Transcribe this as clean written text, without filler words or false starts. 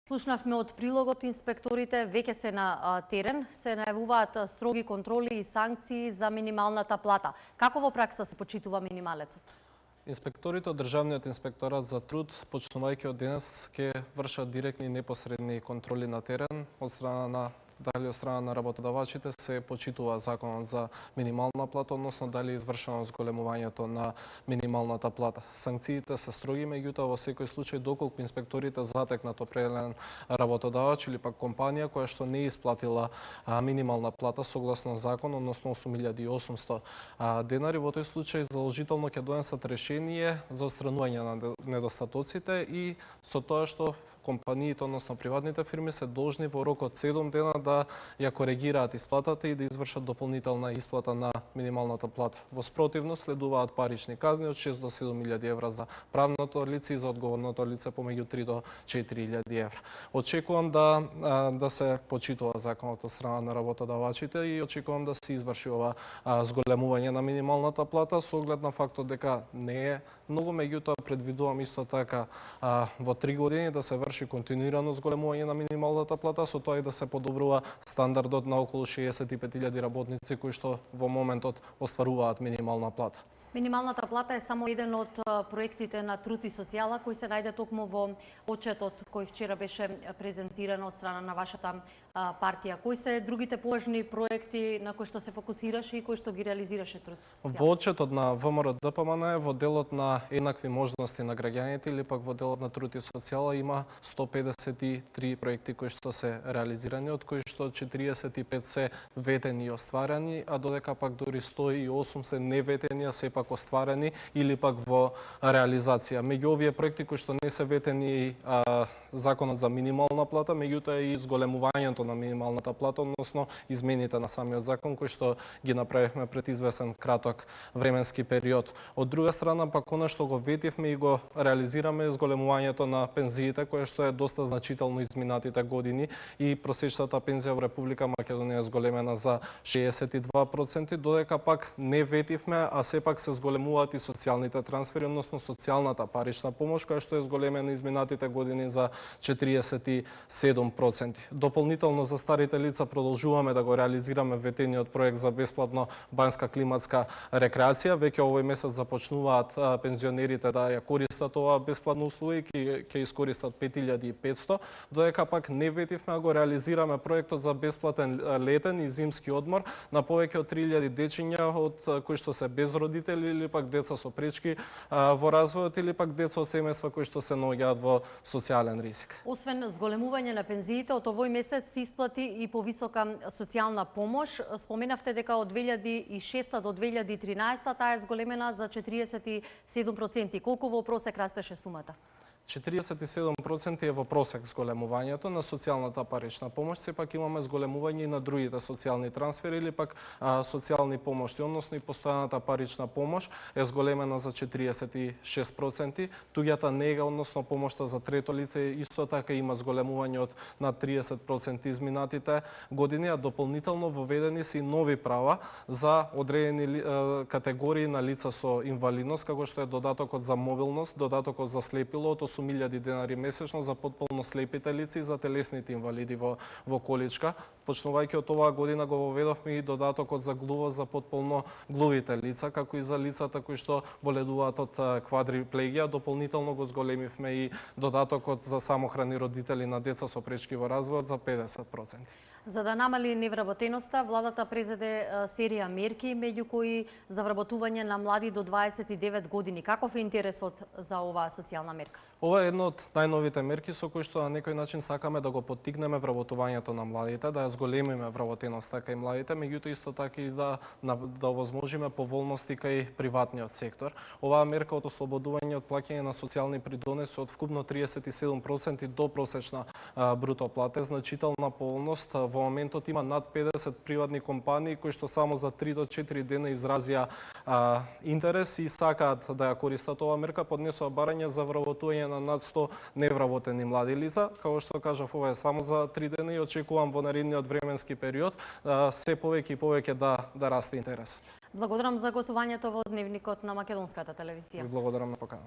Слушнавме од прилогот, инспекторите веќе се на терен, се најавуваат строги контроли и санкции за минималната плата. Како во пракса се почитува минималецот? Инспекторите од Државниот инспекторат за труд, почнувајќи од денес, ќе вршат директни и непосредни контроли на терен од страна на дали од страна на работодавачите се почитува законот за минимална плата, односно дали е извршено зголемувањето на минималната плата. Санкциите се строги, меѓутоа во секој случај доколку инспекторите затекнат определен работодавач или пак компанија која што не исплатила минимална плата согласно закон, односно 8.800 денари, во тој случај задолжително ќе донесат решение за отстранување на недостатоците и со тоа што компаниите, односно приватните фирми, се должни во рок од 7 дена да ја коригираат исплатата и да извршат дополнителна исплата на минималната плата. Во спротивно следуваат парични казни од 6 до 7.000 евра за правното лице и за одговорното лице помеѓу 3 до 4.000 евра. Очекувам да се почитува законот од страна на работодавачите и очекувам да се изврши ова зголемување на минималната плата со оглед на фактот дека не е многу, меѓутоа предвидувам исто така во 3 години да се врши континуирано зголемување на минималната плата, со тоа и да се подобрува стандардот на околу 65.000 работници кои што во моментот остваруваат минимална плата. Минималната плата е само еден од проектите на Труд и социјала кои се најде токму во отчетот кој вчера беше презентиран од страна на вашата партија. Кои се другите поважни проекти на кои што се фокусираше и кои што ги реализираше Труд и социјала? Во отчетот на ВМРО-ДПМН во делот на еднакви можности на граѓаните или пак во делот на Труд и социјала има 153 проекти кои што се реализирани, од кои што 45 се ветени и остварени, а додека пак дури 108 се неветени, а сепак остварени или пак во реализација. Меѓу овие проекти кои што не се ветени законот за минимална плата, меѓутоа и зголемувањето на минималната плата, односно измените на самиот закон кои што ги направивме пред извесен краток временски период. Од друга страна пак она што го ветивме и го реализираме е зголемувањето на пензиите, кое што е доста значително изминатите години и просечната пензија во Република Македонија е зголемена за 62%, додека пак не ветивме, а сепак се зголемуваат и социјалните трансфери, односно социјалната парична помош, која што е зголемена изминатите години за 47%. Дополнително за старите лица продолжуваме да го реализираме ветениот проект за бесплатно банјска климатска рекреација. Веќе овој месец започнуваат пензионерите да ја користат оваа бесплатна услуга и ќе искористат 5500, додека пак не ветивме да го реализираме проектот за бесплатен летен и зимски одмор на повеќе од 3000 дечиња од кои што се без родители или пак деца со пречки во развојот или пак деца од семејства кои што се наоѓаат во социјален ризик. Освен зголемување на пензиите, од овој месец се исплати и повисока социјална помош. Споменавте дека од 2006 до 2013 таа е зголемена за 47%. Колку во просек растеше сумата? 47% е во просек зголемувањето на социјалната парична помош, сепак имаме зголемување и на другите социјални трансфери или пак социјални помошти, односно и постојаната парична помош е зголемена за 46%, туѓата нега, односно помошта за трето лице исто така има зголемување од над 30% изминатите години, а дополнително воведени се и нови права за одредени категории на лица со инвалидност, како што е додатокот за мобилност, додатокот за слепило од 8.000 денари месечно за потполно слепите лица и за телесните инвалиди во количка. Почнувајќи од оваа година го воведовме и додатокот за глува за потполно глувите лица, како и за лицата кои што боледуваат од квадриплегија. Дополнително го зголемивме и додатокот за самохрани родители на деца со пречки во развојот за 50%. За да намали невработеноста, владата презеде серија мерки, меѓу кои за вработување на млади до 29 години. Каков е интересот за оваа социјална мерка? Ова е една од најновите мерки со кои што на некој начин сакаме да го поттикнеме вработувањето на младите, да ја зголемиме вработеноста кај младите, меѓутоа исто така и да овозможиме поволности кај приватниот сектор. Оваа мерка од ослободување од плаќање на социјални придонеси од вкупно 37% до просечна бруто плата е значителна поволност. Во моментот има над 50 приватни компании кои што само за 3 до 4 дена изразија интерес и сакаат да ја користат оваа мерка, поднесува барање за вработување на над 100 невработени млади лица. Како што кажав, ова е само за 3 дена и очекувам во наредниот временски период се повеќе и повеќе да расте интересот. Благодарам за гостувањето во Дневникот на Македонската телевизија. Благодарам на поканата.